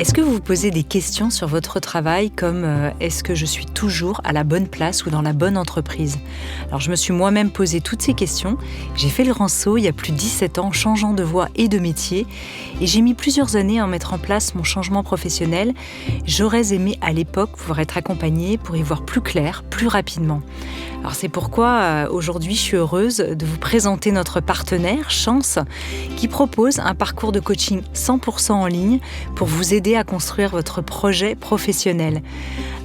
Est-ce que vous vous posez des questions sur votre travail comme est-ce que je suis toujours à la bonne place ou dans la bonne entreprise ? Alors je me suis moi-même posé toutes ces questions. J'ai fait le grand saut il y a plus de 17 ans, changeant de voie et de métier. Et j'ai mis plusieurs années à mettre en place mon changement professionnel. J'aurais aimé à l'époque pouvoir être accompagnée pour y voir plus clair, plus rapidement. Alors c'est pourquoi aujourd'hui je suis heureuse de vous présenter notre partenaire Chance qui propose un parcours de coaching 100% en ligne pour vous aider à construire votre projet professionnel.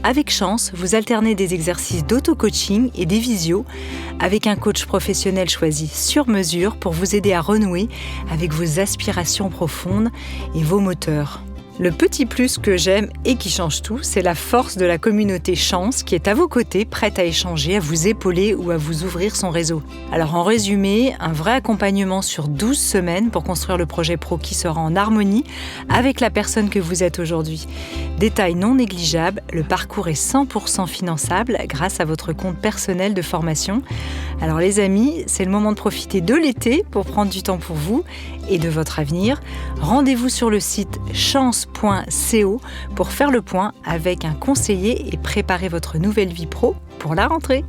Avec Chance, vous alternez des exercices d'auto-coaching et des visios avec un coach professionnel choisi sur mesure pour vous aider à renouer avec vos aspirations profondes et vos moteurs. Le petit plus que j'aime et qui change tout, c'est la force de la communauté Chance qui est à vos côtés, prête à échanger, à vous épauler ou à vous ouvrir son réseau. Alors en résumé, un vrai accompagnement sur 12 semaines pour construire le projet pro qui sera en harmonie avec la personne que vous êtes aujourd'hui. Détail non négligeable, le parcours est 100% finançable grâce à votre compte personnel de formation. Alors les amis, c'est le moment de profiter de l'été pour prendre du temps pour vous et de votre avenir. Rendez-vous sur le site chance.co pour faire le point avec un conseiller et préparer votre nouvelle vie pro pour la rentrée.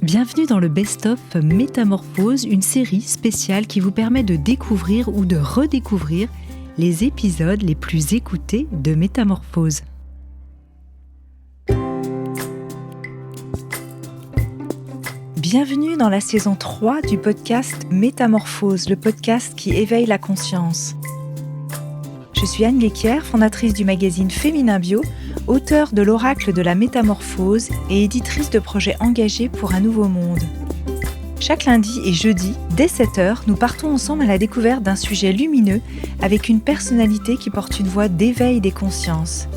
Bienvenue dans le Best-of Métamorphose, une série spéciale qui vous permet de découvrir ou de redécouvrir les épisodes les plus écoutés de Métamorphose. Bienvenue dans la saison 3 du podcast Métamorphose, le podcast qui éveille la conscience. Je suis Anne Guéquière, fondatrice du magazine Féminin Bio, auteure de l'Oracle de la Métamorphose et éditrice de projets engagés pour un nouveau monde. Chaque lundi et jeudi, dès 7h, nous partons ensemble à la découverte d'un sujet lumineux avec une personnalité qui porte une voix d'éveil des consciences.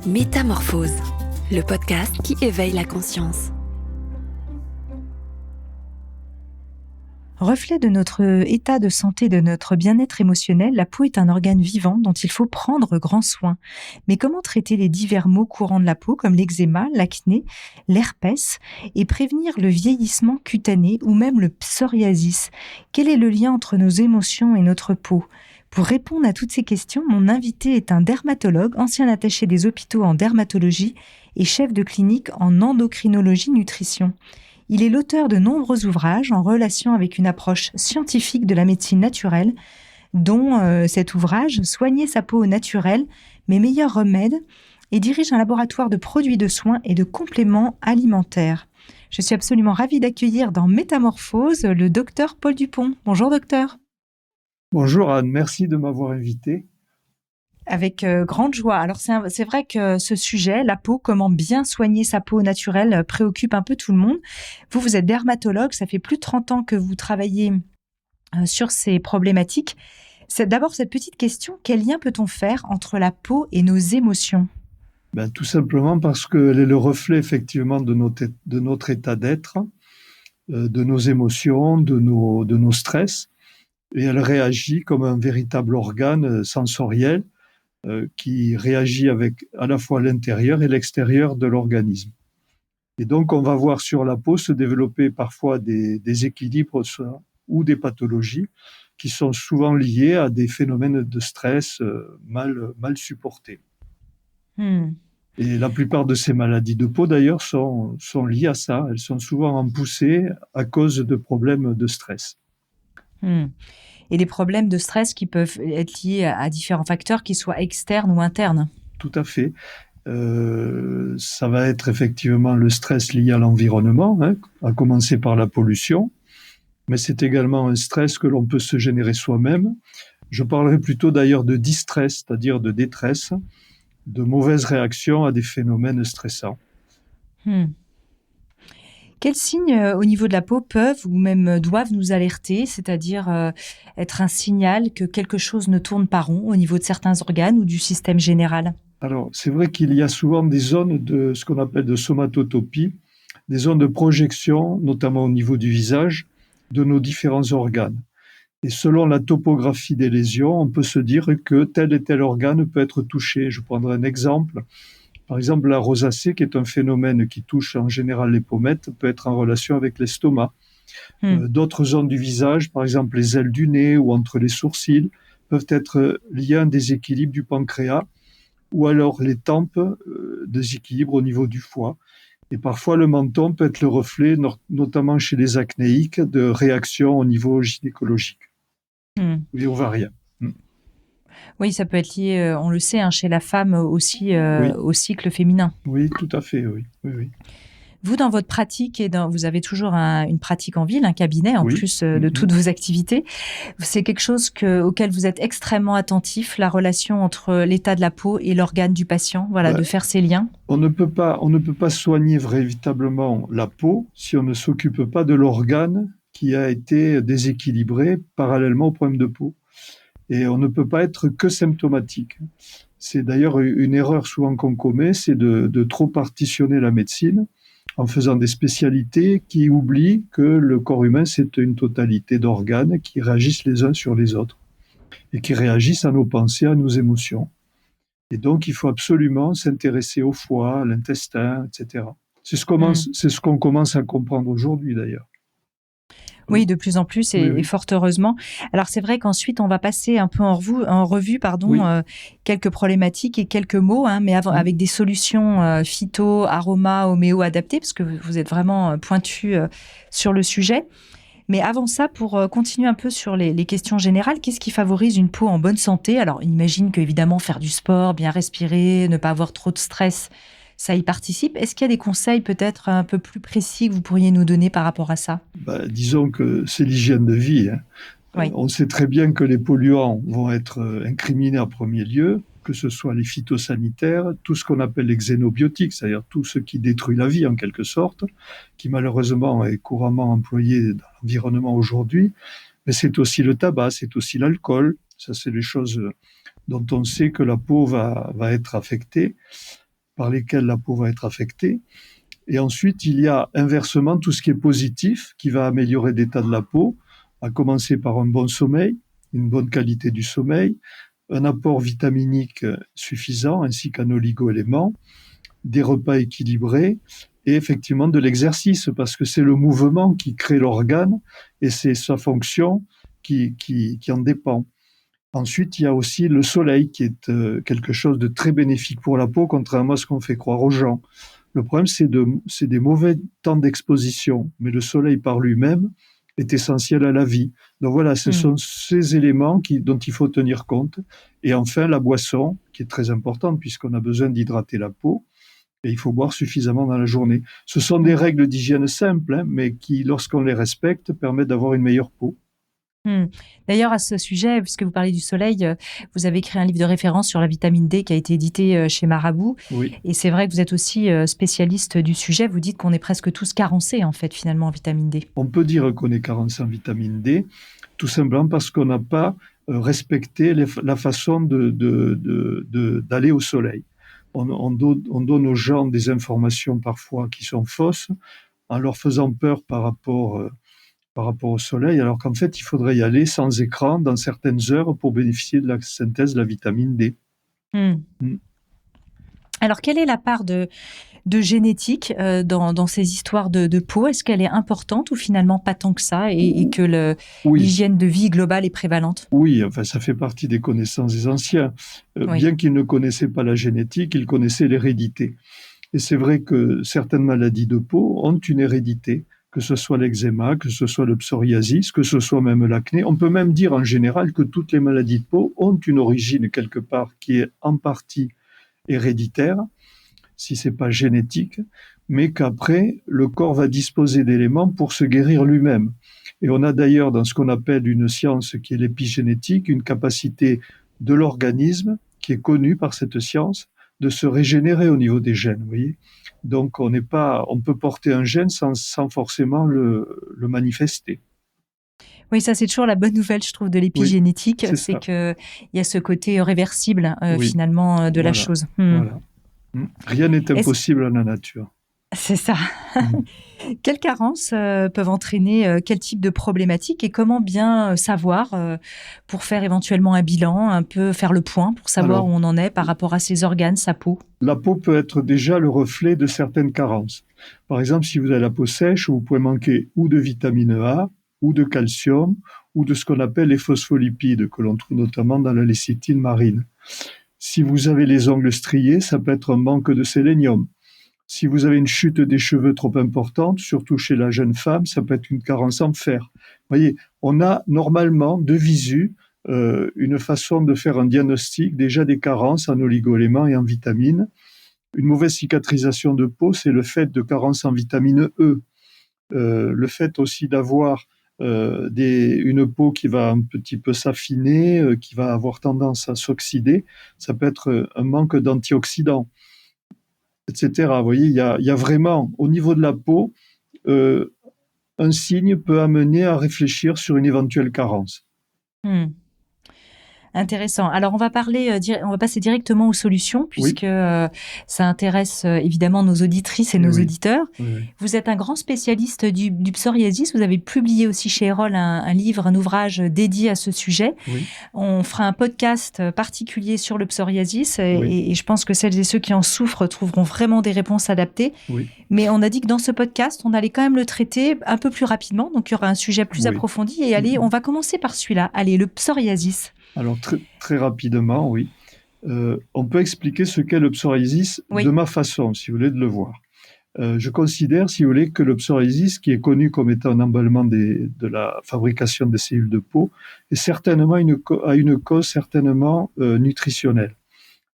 Métamorphose, le podcast qui éveille la conscience. Reflet de notre état de santé, de notre bien-être émotionnel, la peau est un organe vivant dont il faut prendre grand soin. Mais comment traiter les divers maux courants de la peau comme l'eczéma, l'acné, l'herpès et prévenir le vieillissement cutané ou même le psoriasis ? Quel est le lien entre nos émotions et notre peau ? Pour répondre à toutes ces questions, mon invité est un dermatologue, ancien attaché des hôpitaux en dermatologie et chef de clinique en endocrinologie nutrition. Il est l'auteur de nombreux ouvrages en relation avec une approche scientifique de la médecine naturelle, dont cet ouvrage « Soigner sa peau au naturel, mes meilleurs remèdes » et dirige un laboratoire de produits de soins et de compléments alimentaires. Je suis absolument ravie d'accueillir dans Métamorphose le docteur Paul Dupont. Bonjour docteur. Bonjour Anne, merci de m'avoir invité. Avec grande joie. Alors c'est vrai que ce sujet, la peau, comment bien soigner sa peau naturelle, préoccupe un peu tout le monde. Vous êtes dermatologue, ça fait plus de 30 ans que vous travaillez sur ces problématiques. C'est d'abord cette petite question, quel lien peut-on faire entre la peau et nos émotions ? Tout simplement parce qu'elle est le reflet effectivement de notre état d'être, de nos émotions, de nos stress, et elle réagit comme un véritable organe sensoriel qui réagit avec à la fois l'intérieur et l'extérieur de l'organisme. Et donc, on va voir sur la peau se développer parfois des déséquilibres ou des pathologies qui sont souvent liées à des phénomènes de stress mal supportés. Et la plupart de ces maladies de peau, d'ailleurs, sont liées à ça. Elles sont souvent en poussée à cause de problèmes de stress. Et des problèmes de stress qui peuvent être liés à différents facteurs, qu'ils soient externes ou internes. Tout à fait. Ça va être effectivement le stress lié à l'environnement, à commencer par la pollution, mais c'est également un stress que l'on peut se générer soi-même. Je parlerai plutôt d'ailleurs de distress, c'est-à-dire de détresse, de mauvaises réactions à des phénomènes stressants. Quels signes au niveau de la peau peuvent ou même doivent nous alerter, c'est-à-dire être un signal que quelque chose ne tourne pas rond au niveau de certains organes ou du système général ? Alors, c'est vrai qu'il y a souvent des zones de ce qu'on appelle de somatotopie, des zones de projection, notamment au niveau du visage, de nos différents organes. Et selon la topographie des lésions, on peut se dire que tel et tel organe peut être touché. Je prendrai un exemple. Par exemple, la rosacée, qui est un phénomène qui touche en général les pommettes, peut être en relation avec l'estomac. D'autres zones du visage, par exemple les ailes du nez ou entre les sourcils, peuvent être liées à un déséquilibre du pancréas, ou alors les tempes, déséquilibre au niveau du foie. Et parfois, le menton peut être le reflet, notamment chez les acnéiques, de réactions au niveau gynécologique et ovarien. Oui, ça peut être lié, on le sait, chez la femme aussi, Oui. au cycle féminin. Oui, tout à fait, oui. Vous, dans votre pratique, vous avez toujours une pratique en ville, un cabinet, en plus de toutes vos activités. C'est quelque chose auquel vous êtes extrêmement attentif, la relation entre l'état de la peau et l'organe du patient, de faire ces liens. On ne peut pas soigner véritablement la peau si on ne s'occupe pas de l'organe qui a été déséquilibré parallèlement au problème de peau. Et on ne peut pas être que symptomatique. C'est d'ailleurs une erreur souvent qu'on commet, c'est de trop partitionner la médecine en faisant des spécialités qui oublient que le corps humain, c'est une totalité d'organes qui réagissent les uns sur les autres et qui réagissent à nos pensées, à nos émotions. Et donc, il faut absolument s'intéresser au foie, à l'intestin, etc. C'est ce qu'on commence à comprendre aujourd'hui, d'ailleurs. Oui, de plus en plus et fort heureusement. Alors, c'est vrai qu'ensuite, on va passer un peu en revue, quelques problématiques et quelques mots, mais avec des solutions phyto, aroma, homéo adaptées, parce que vous êtes vraiment pointu sur le sujet. Mais avant ça, pour continuer un peu sur les questions générales, qu'est-ce qui favorise une peau en bonne santé? Alors, on imagine qu'évidemment, faire du sport, bien respirer, ne pas avoir trop de stress, ça y participe. Est-ce qu'il y a des conseils peut-être un peu plus précis que vous pourriez nous donner par rapport à ça? Disons que c'est l'hygiène de vie. Oui. On sait très bien que les polluants vont être incriminés en premier lieu, que ce soit les phytosanitaires, tout ce qu'on appelle les xénobiotiques, c'est-à-dire tout ce qui détruit la vie en quelque sorte, qui malheureusement est couramment employé dans l'environnement aujourd'hui. Mais c'est aussi le tabac, c'est aussi l'alcool. Ça, c'est les choses dont on sait que la peau va être affectée, par lesquelles la peau va être affectée. Et ensuite, il y a inversement tout ce qui est positif, qui va améliorer l'état de la peau, à commencer par un bon sommeil, une bonne qualité du sommeil, un apport vitaminique suffisant, ainsi qu'un oligo-élément, des repas équilibrés, et effectivement de l'exercice, parce que c'est le mouvement qui crée l'organe, et c'est sa fonction qui en dépend. Ensuite, il y a aussi le soleil qui est quelque chose de très bénéfique pour la peau, contrairement à ce qu'on fait croire aux gens. Le problème, c'est des mauvais temps d'exposition, mais le soleil par lui-même est essentiel à la vie. Donc voilà, ce sont ces éléments dont il faut tenir compte. Et enfin, la boisson, qui est très importante puisqu'on a besoin d'hydrater la peau, et il faut boire suffisamment dans la journée. Ce sont des règles d'hygiène simples, mais qui, lorsqu'on les respecte, permettent d'avoir une meilleure peau. D'ailleurs, à ce sujet, puisque vous parlez du soleil, vous avez écrit un livre de référence sur la vitamine D qui a été édité chez Marabout. Oui. Et c'est vrai que vous êtes aussi spécialiste du sujet. Vous dites qu'on est presque tous carencés, en fait, finalement, en vitamine D. On peut dire qu'on est carencé en vitamine D, tout simplement parce qu'on n'a pas respecté la façon d'aller au soleil. On donne aux gens des informations parfois qui sont fausses, en leur faisant peur par rapport au soleil, alors qu'en fait, il faudrait y aller sans écran dans certaines heures pour bénéficier de la synthèse de la vitamine D. Alors, quelle est la part de génétique dans ces histoires de peau? Est-ce qu'elle est importante ou finalement pas tant que ça et que l'hygiène de vie globale est prévalente? Oui, enfin, ça fait partie des connaissances des anciens. Bien qu'ils ne connaissaient pas la génétique, ils connaissaient l'hérédité. Et c'est vrai que certaines maladies de peau ont une hérédité, que ce soit l'eczéma, que ce soit le psoriasis, que ce soit même l'acné. On peut même dire en général que toutes les maladies de peau ont une origine quelque part qui est en partie héréditaire, si c'est pas génétique, mais qu'après, le corps va disposer d'éléments pour se guérir lui-même. Et on a d'ailleurs dans ce qu'on appelle une science qui est l'épigénétique, une capacité de l'organisme qui est connue par cette science de se régénérer au niveau des gènes, vous voyez. Donc on peut porter un gène sans forcément le manifester. Oui, ça c'est toujours la bonne nouvelle, je trouve, de l'épigénétique, c'est qu'il y a ce côté réversible finalement de la chose. Voilà. Rien n'est impossible à la nature. C'est ça. Mhm. Quelles carences peuvent entraîner quel type de problématique et comment bien savoir pour faire éventuellement un bilan, un peu faire le point pour savoir Alors, où on en est par rapport à ses organes, sa peau? la peau peut être déjà le reflet de certaines carences. Par exemple, si vous avez la peau sèche, vous pouvez manquer ou de vitamine A, ou de calcium, ou de ce qu'on appelle les phospholipides, que l'on trouve notamment dans la lécithine marine. Si vous avez les ongles striés, ça peut être un manque de sélénium. Si vous avez une chute des cheveux trop importante, surtout chez la jeune femme, ça peut être une carence en fer. Vous voyez, on a normalement de visu une façon de faire un diagnostic déjà des carences en oligo-éléments et en vitamines. Une mauvaise cicatrisation de peau, c'est le fait de carences en vitamine E. Le fait aussi d'avoir une peau qui va un petit peu s'affiner, qui va avoir tendance à s'oxyder, ça peut être un manque d'antioxydants, etc. Vous voyez, il y a vraiment, au niveau de la peau, euh, un signe peut amener à réfléchir sur une éventuelle carence. Hmm. Intéressant. Alors, on va passer directement aux solutions Oui, puisque ça intéresse évidemment nos auditrices et eh nos oui, auditeurs. oui, oui. Vous êtes un grand spécialiste du psoriasis. Vous avez publié aussi chez Erol un livre, un ouvrage dédié à ce sujet. Oui, On fera un podcast particulier sur le psoriasis oui, et je pense que celles et ceux qui en souffrent trouveront vraiment des réponses adaptées. oui, Mais on a dit que dans ce podcast, on allait quand même le traiter un peu plus rapidement. Donc, il y aura un sujet plus oui. approfondi. Et allez, on va commencer par celui-là. Allez, le psoriasis. Alors, très rapidement, oui. On peut expliquer ce qu'est le psoriasis de Oui. ma façon, si vous voulez, de le voir. Je considère, si vous voulez, que le psoriasis, qui est connu comme étant un emballement de la fabrication des cellules de peau, est certainement a une cause certainement nutritionnelle.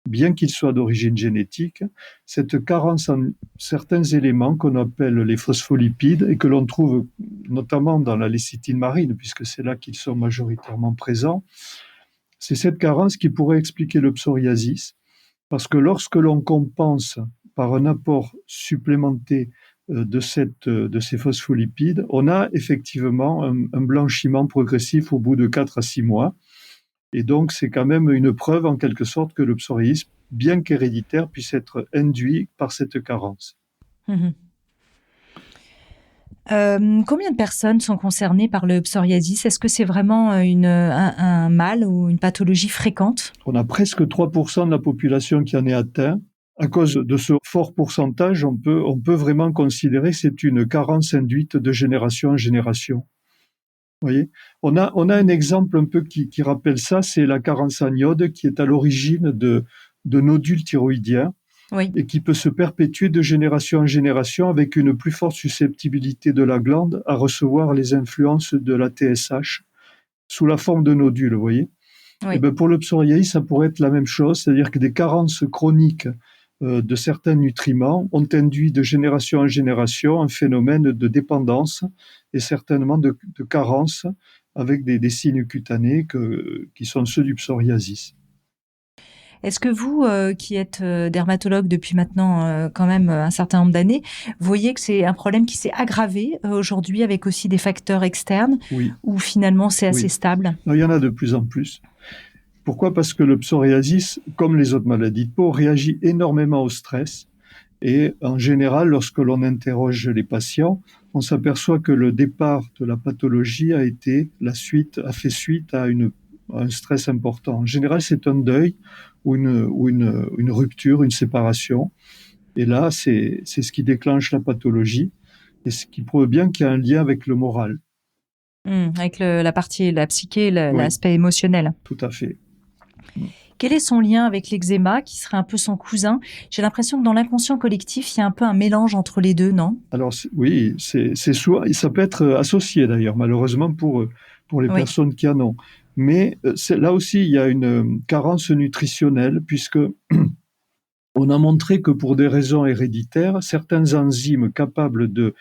Bien qu'il soit d'origine génétique, cette carence en certains éléments qu'on appelle les phospholipides et que l'on trouve notamment dans la lécithine marine, puisque c'est là qu'ils sont majoritairement présents, c'est cette carence qui pourrait expliquer le psoriasis, parce que lorsque l'on compense par un apport supplémenté de ces phospholipides, on a effectivement un blanchiment progressif au bout de 4 à 6 mois. Et donc, c'est quand même une preuve, en quelque sorte, que le psoriasis, bien qu'héréditaire, puisse être induit par cette carence. Mhm. Combien de personnes sont concernées par le psoriasis? Est-ce que c'est vraiment un mal ou une pathologie fréquente? On a presque 3% de la population qui en est atteint. À cause de ce fort pourcentage, on peut vraiment considérer que c'est une carence induite de génération en génération. Vous voyez, on a un exemple un peu qui rappelle ça, c'est la carence en iode qui est à l'origine de nodules thyroïdiens Oui. et qui peut se perpétuer de génération en génération avec une plus forte susceptibilité de la glande à recevoir les influences de la TSH sous la forme de nodules, vous voyez. Et Oui. ben pour le psoriasis, ça pourrait être la même chose, c'est-à-dire que des carences chroniques de certains nutriments ont induit de génération en génération un phénomène de dépendance et certainement de carence avec des signes cutanés qui sont ceux du psoriasis. Est-ce que vous, qui êtes dermatologue depuis maintenant quand même un certain nombre d'années, voyez que c'est un problème qui s'est aggravé aujourd'hui avec aussi des facteurs externes Oui, ou finalement c'est assez oui. stable? Non, il y en a de plus en plus. Pourquoi? Parce que le psoriasis, comme les autres maladies de peau, réagit énormément au stress. Et en général, lorsque l'on interroge les patients, on s'aperçoit que le départ de la pathologie a fait suite à un stress important. En général, c'est un deuil ou une rupture, une séparation. Et là, c'est ce qui déclenche la pathologie et ce qui prouve bien qu'il y a un lien avec le moral. Avec la partie, la psyché, Oui, l'aspect émotionnel. tout à fait. Quel est son lien avec l'eczéma, qui serait un peu son cousin? J'ai l'impression que dans l'inconscient collectif, il y a un peu un mélange entre les deux, non? Alors oui, c'est souvent, ça peut être associé d'ailleurs, malheureusement pour les Oui. personnes qui en ont. Mais là aussi, il y a une carence nutritionnelle puisque on a montré que pour des raisons héréditaires, certains enzymes capables de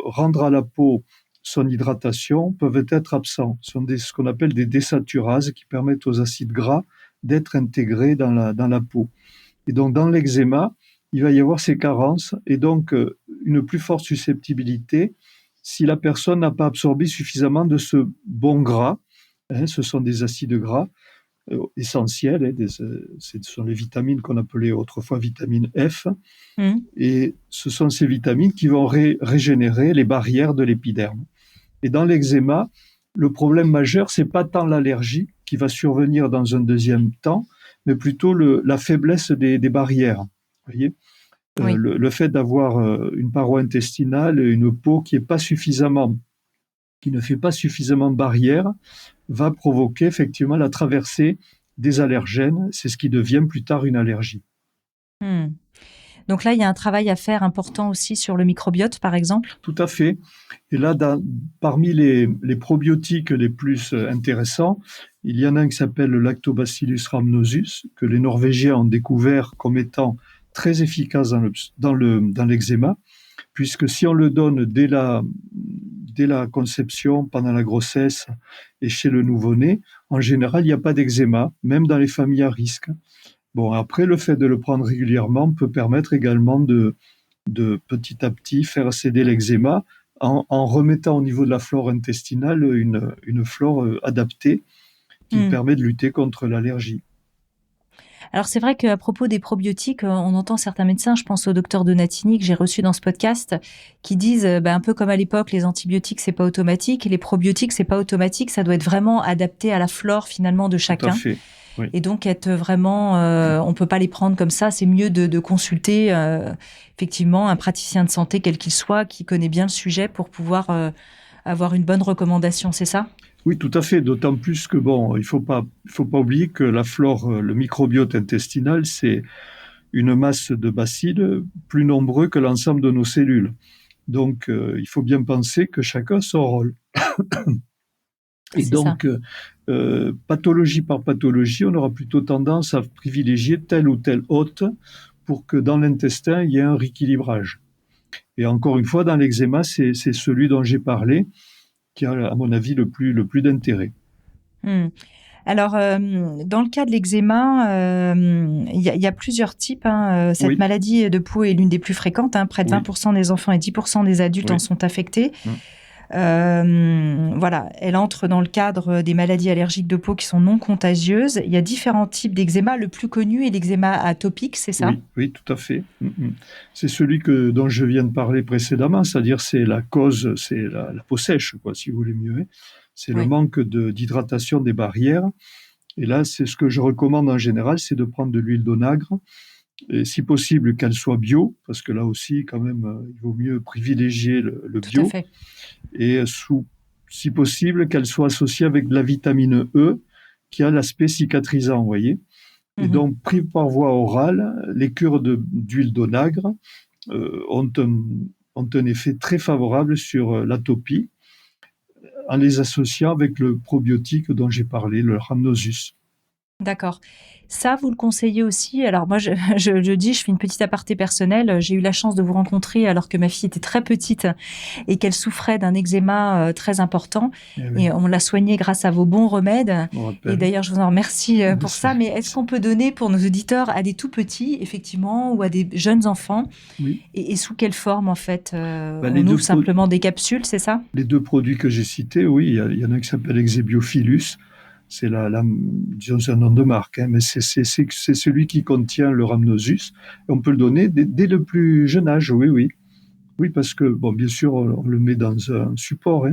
rendre à la peau son hydratation peuvent être absents. Ce sont ce qu'on appelle des désaturases qui permettent aux acides gras d'être intégrés dans la peau. Et donc, dans l'eczéma, il va y avoir ces carences et donc une plus forte susceptibilité si la personne n'a pas absorbé suffisamment de ce bon gras, hein, ce sont des acides gras, essentielles. Ce sont les vitamines qu'on appelait autrefois vitamine F. Et ce sont ces vitamines qui vont régénérer les barrières de l'épiderme. Et dans l'eczéma, le problème majeur, c'est pas tant l'allergie qui va survenir dans un deuxième temps, mais plutôt la faiblesse des barrières. Vous voyez, Oui. le fait d'avoir une paroi intestinale, une peau qui ne fait pas suffisamment barrière, va provoquer effectivement la traversée des allergènes. C'est ce qui devient plus tard une allergie. Donc là, il y a un travail à faire important aussi sur le microbiote, par exemple. Tout à fait. Et là, parmi les probiotiques les plus intéressants, il y en a un qui s'appelle le Lactobacillus rhamnosus, que les Norvégiens ont découvert comme étant très efficace dans l'eczéma, puisque si on le donne dès la conception, pendant la grossesse et chez le nouveau-né, en général, il n'y a pas d'eczéma, même dans les familles à risque. Bon, après, le fait de le prendre régulièrement peut permettre également de petit à petit faire céder l'eczéma en remettant au niveau de la flore intestinale une flore adaptée qui permet de lutter contre l'allergie. Alors c'est vrai qu'à propos des probiotiques, on entend certains médecins, je pense au docteur Donatini que j'ai reçu dans ce podcast, qui disent un peu comme à l'époque, les antibiotiques c'est pas automatique, et les probiotiques c'est pas automatique, ça doit être vraiment adapté à la flore finalement de chacun. Tout à fait. Oui. Et donc être vraiment, on peut pas les prendre comme ça. C'est mieux de consulter effectivement un praticien de santé quel qu'il soit, qui connaît bien le sujet pour pouvoir avoir une bonne recommandation. C'est ça ? Oui, tout à fait. D'autant plus que il faut pas oublier que la flore, le microbiote intestinal, c'est une masse de bacilles plus nombreux que l'ensemble de nos cellules. Donc, il faut bien penser que chacun a son rôle. Et donc, pathologie par pathologie, on aura plutôt tendance à privilégier tel ou tel hôte pour que dans l'intestin, il y ait un rééquilibrage. Et encore une fois, dans l'eczéma, c'est celui dont j'ai parlé qui a, à mon avis, le plus d'intérêt. Alors, dans le cas de l'eczéma, il y a plusieurs types. Cette maladie de peau est l'une des plus fréquentes. Près de 20% des enfants et 10% des adultes en sont affectés. Voilà, elle entre dans le cadre des maladies allergiques de peau qui sont non contagieuses. Il y a différents types d'eczéma. Le plus connu est l'eczéma atopique, c'est ça ? Oui, tout à fait. C'est celui dont je viens de parler précédemment, c'est-à-dire c'est la cause, c'est la peau sèche, quoi, si vous voulez mieux. C'est le manque d'hydratation des barrières. Et là, c'est ce que je recommande en général, c'est de prendre de l'huile d'onagre, et si possible qu'elle soit bio, parce que là aussi, quand même, il vaut mieux privilégier le bio. Tout à fait. Et si possible, qu'elle soit associée avec de la vitamine E, qui a l'aspect cicatrisant, vous voyez. Et donc, pris par voie orale, les cures d'huile d'onagre ont un effet très favorable sur l'atopie, en les associant avec le probiotique dont j'ai parlé, le rhamnosus. D'accord. Ça, vous le conseillez aussi. Alors moi, je dis, je fais une petite aparté personnelle. J'ai eu la chance de vous rencontrer alors que ma fille était très petite et qu'elle souffrait d'un eczéma très important. Et on l'a soignée grâce à vos bons remèdes. Et d'ailleurs, je vous en remercie pour ça. Mais est-ce qu'on peut donner pour nos auditeurs à des tout petits, effectivement, ou à des jeunes enfants ? Et sous quelle forme, en fait on ouvre simplement des capsules, c'est ça ? Les deux produits que j'ai cités, oui. Il y en a un qui s'appelle Exebiophilus. C'est disons, c'est un nom de marque, mais c'est celui qui contient le rhamnosus. Et on peut le donner dès le plus jeune âge, oui. Oui, parce que, bien sûr, on le met dans un support,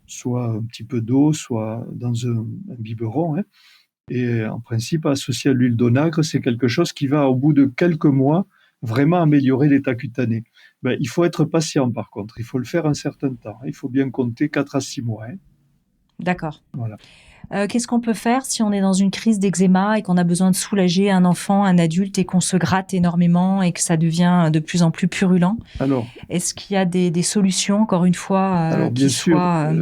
soit un petit peu d'eau, soit dans un biberon. Et en principe, associé à l'huile d'onagre, c'est quelque chose qui va, au bout de quelques mois, vraiment améliorer l'état cutané. Il faut être patient, par contre. Il faut le faire un certain temps. Il faut bien compter 4 à 6 mois. D'accord. Voilà. Qu'est-ce qu'on peut faire si on est dans une crise d'eczéma et qu'on a besoin de soulager un enfant, un adulte et qu'on se gratte énormément et que ça devient de plus en plus purulent ? Alors, est-ce qu'il y a des solutions, encore une fois, qui soient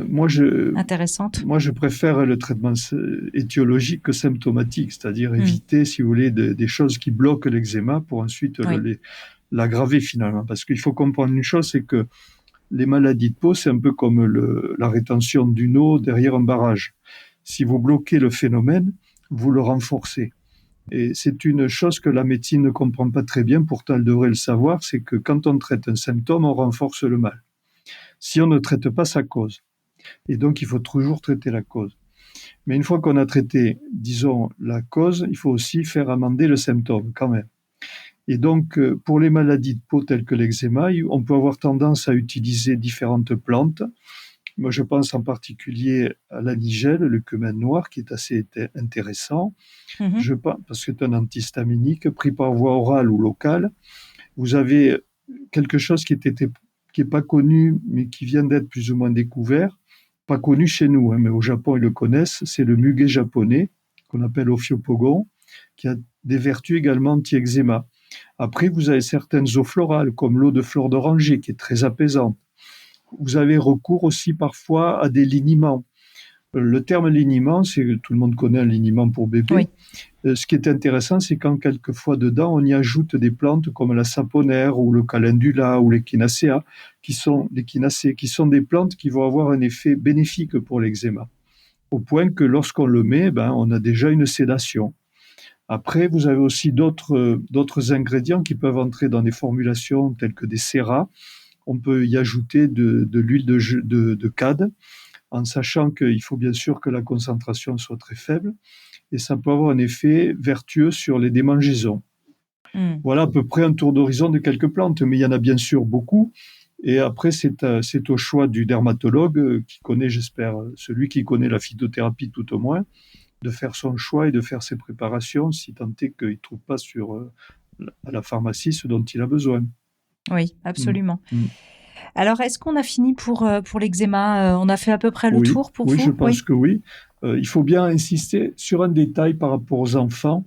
intéressantes ? Moi, je préfère le traitement étiologique que symptomatique, c'est-à-dire éviter, si vous voulez, des choses qui bloquent l'eczéma pour ensuite l'aggraver finalement. Parce qu'il faut comprendre une chose, c'est que les maladies de peau, c'est un peu comme la rétention d'une eau derrière un barrage. Si vous bloquez le phénomène, vous le renforcez. Et c'est une chose que la médecine ne comprend pas très bien, pourtant elle devrait le savoir, c'est que quand on traite un symptôme, on renforce le mal. Si on ne traite pas sa cause. Et donc il faut toujours traiter la cause. Mais une fois qu'on a traité, disons, la cause, il faut aussi faire amender le symptôme quand même. Et donc, pour les maladies de peau telles que l'eczéma, on peut avoir tendance à utiliser différentes plantes. Moi, je pense en particulier à la nigelle, le cumin noir, qui est assez intéressant. Mhm. Je pense, parce que c'est un antihistaminique pris par voie orale ou locale. Vous avez quelque chose qui est pas connu, mais qui vient d'être plus ou moins découvert. Pas connu chez nous, hein, mais au Japon, ils le connaissent. C'est le muguet japonais, qu'on appelle Ophiopogon, qui a des vertus également anti-eczéma. Après, vous avez certaines eaux florales, comme l'eau de fleur d'oranger, qui est très apaisante. Vous avez recours aussi parfois à des liniments. Le terme liniment, tout le monde connaît un liniment pour bébé. Oui. Ce qui est intéressant, c'est quand quelquefois dedans, on y ajoute des plantes comme la saponaire ou le calendula ou l'échinacea, qui sont des plantes qui vont avoir un effet bénéfique pour l'eczéma. Au point que lorsqu'on le met, on a déjà une sédation. Après, vous avez aussi d'autres ingrédients qui peuvent entrer dans des formulations telles que des sérats. On peut y ajouter de l'huile de cade, en sachant qu'il faut bien sûr que la concentration soit très faible, et ça peut avoir un effet vertueux sur les démangeaisons. Voilà à peu près un tour d'horizon de quelques plantes, mais il y en a bien sûr beaucoup. Et après, c'est au choix du dermatologue qui connaît, j'espère, celui qui connaît la phytothérapie tout au moins, de faire son choix et de faire ses préparations, si tant est qu'il ne trouve pas à la pharmacie ce dont il a besoin. Oui, absolument. Mmh. Alors, est-ce qu'on a fini pour l'eczéma? On a fait à peu près le tour pour vous? Oui, je pense que oui. Il faut bien insister sur un détail par rapport aux enfants,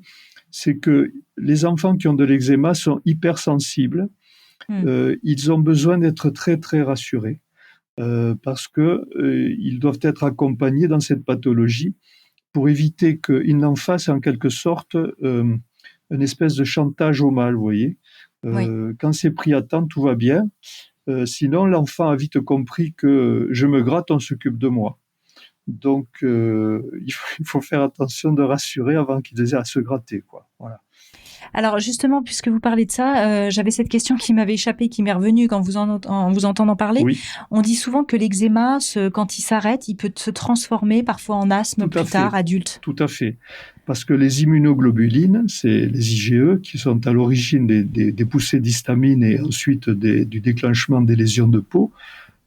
c'est que les enfants qui ont de l'eczéma sont hypersensibles. Ils ont besoin d'être très, très rassurés parce qu'ils doivent être accompagnés dans cette pathologie pour éviter qu'ils n'en fassent en quelque sorte une espèce de chantage au mal, vous voyez. Quand c'est pris à temps, tout va bien. Sinon, l'enfant a vite compris que je me gratte, on s'occupe de moi. Donc, il faut faire attention de rassurer avant qu'ils aient à se gratter, quoi. Voilà. Alors justement, puisque vous parlez de ça, j'avais cette question qui m'avait échappé, qui m'est revenue en vous entendant parler. Oui. On dit souvent que l'eczéma, quand il s'arrête, il peut se transformer parfois en asthme plus tard, adulte. Tout à fait. Parce que les immunoglobulines, c'est les IgE qui sont à l'origine des poussées d'histamine et ensuite du déclenchement des lésions de peau.